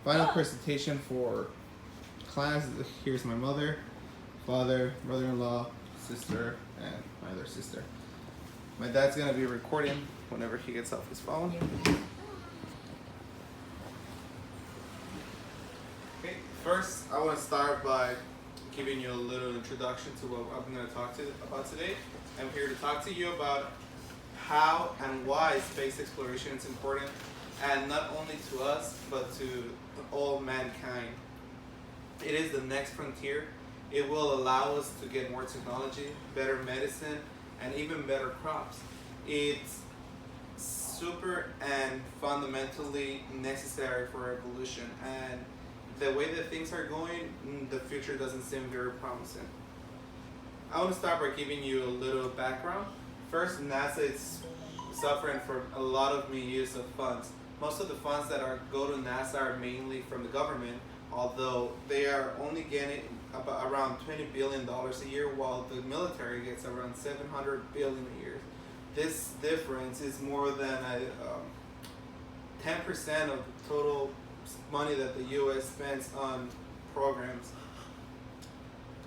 Final presentation for class. Here's my mother, father, brother-in-law, sister, and my other sister. My dad's gonna be recording whenever he gets off his phone. Okay, first I want to start by giving you a little introduction to what I'm going to talk about today. I'm here to talk to you about how and why space exploration is important, and not only to us but to all mankind. It is the next frontier. It will allow us to get more technology, better medicine, and even better crops. It's super and fundamentally necessary for evolution, and the way that things are going, the future doesn't seem very promising. I want to start by giving you a little background. First, NASA is suffering from a lot of misuse of funds. Most of the funds that go to NASA are mainly from the government, although they are only getting about around $20 billion a year, while the military gets around $700 billion a year. This difference is more than 10% of the total money that the U.S. spends on programs.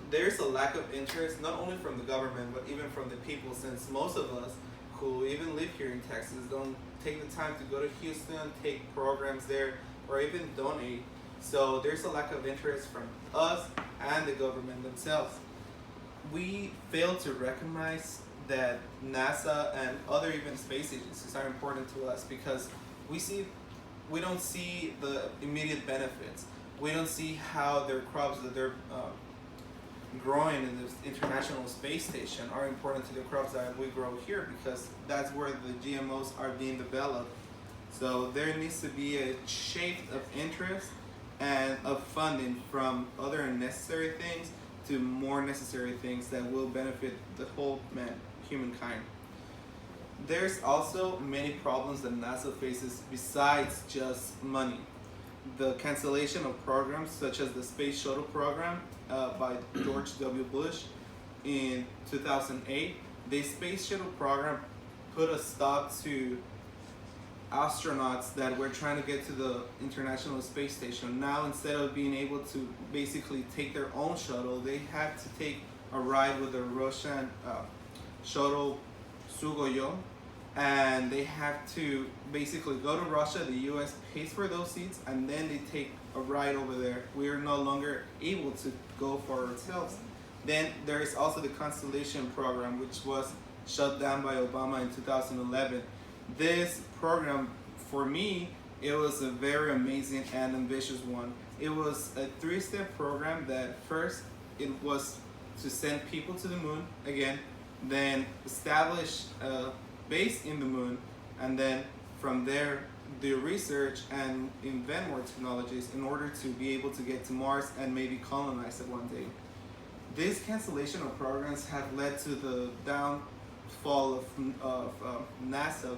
There's a lack of interest, not only from the government, but even from the people, since most of us who even live here in Texas don't take the time to go to Houston, take programs there, or even donate. So there's a lack of interest from us and the government themselves. We fail to recognize that NASA and other even space agencies are important to us because we don't see the immediate benefits. We don't see how their crops that they're growing in this international space station are important to the crops that we grow here, because that's where the GMOs are being developed. So there needs to be a shift of interest and of funding from other unnecessary things to more necessary things that will benefit the whole humankind. There's also many problems that NASA faces besides just money. The cancellation of programs such as the Space Shuttle program by George W. Bush in 2008. The Space Shuttle program put a stop to astronauts that were trying to get to the International Space Station. Now, instead of being able to basically take their own shuttle, they had to take a ride with the Russian shuttle Sugoyo, and they have to basically go to Russia. The US pays for those seats, and then they take a ride over there. We are no longer able to go for ourselves. Then there is also the Constellation program, which was shut down by Obama in 2011. This program, for me, it was a very amazing and ambitious one. It was a three-step program that first, it was to send people to the moon again, then establish a base in the moon, and then from there do research and invent more technologies in order to be able to get to Mars and maybe colonize it one day. This cancellation of programs have led to the downfall of NASA.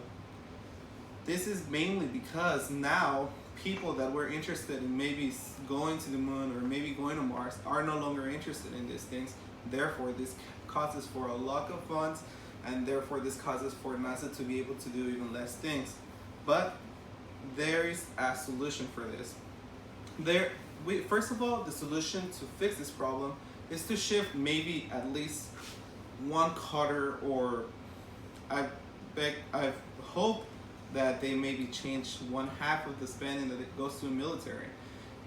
This is mainly because now people that were interested in maybe going to the moon or maybe going to Mars are no longer interested in these things. Therefore, this causes for a lack of funds, and therefore this causes for NASA to be able to do even less things. But there is a solution for this. First of all, the solution to fix this problem is to shift maybe at least one quarter, or I hope that they maybe change one half of the spending that it goes to the military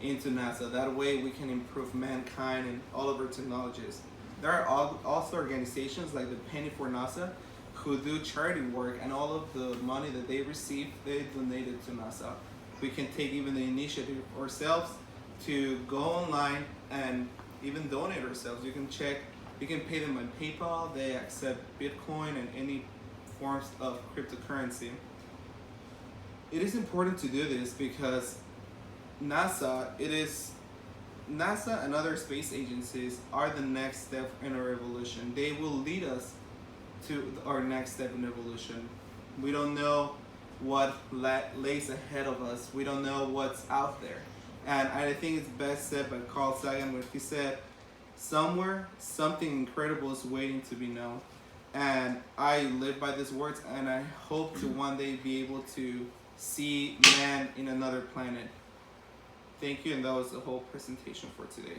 into NASA. That way we can improve mankind and all of our technologies. There are also organizations like the Penny for NASA who do charity work, and all of the money that they receive, they donate it to NASA. We can take even the initiative ourselves to go online and even donate ourselves. You can pay them on PayPal. They accept Bitcoin and any forms of cryptocurrency. It is important to do this because NASA and other space agencies are the next step in our evolution. They will lead us to our next step in evolution. We don't know what lays ahead of us. We don't know what's out there. And I think it's best said by Carl Sagan when he said, somewhere, something incredible is waiting to be known. And I live by these words, and I hope to one day be able to see man in another planet. Thank you, and that was the whole presentation for today.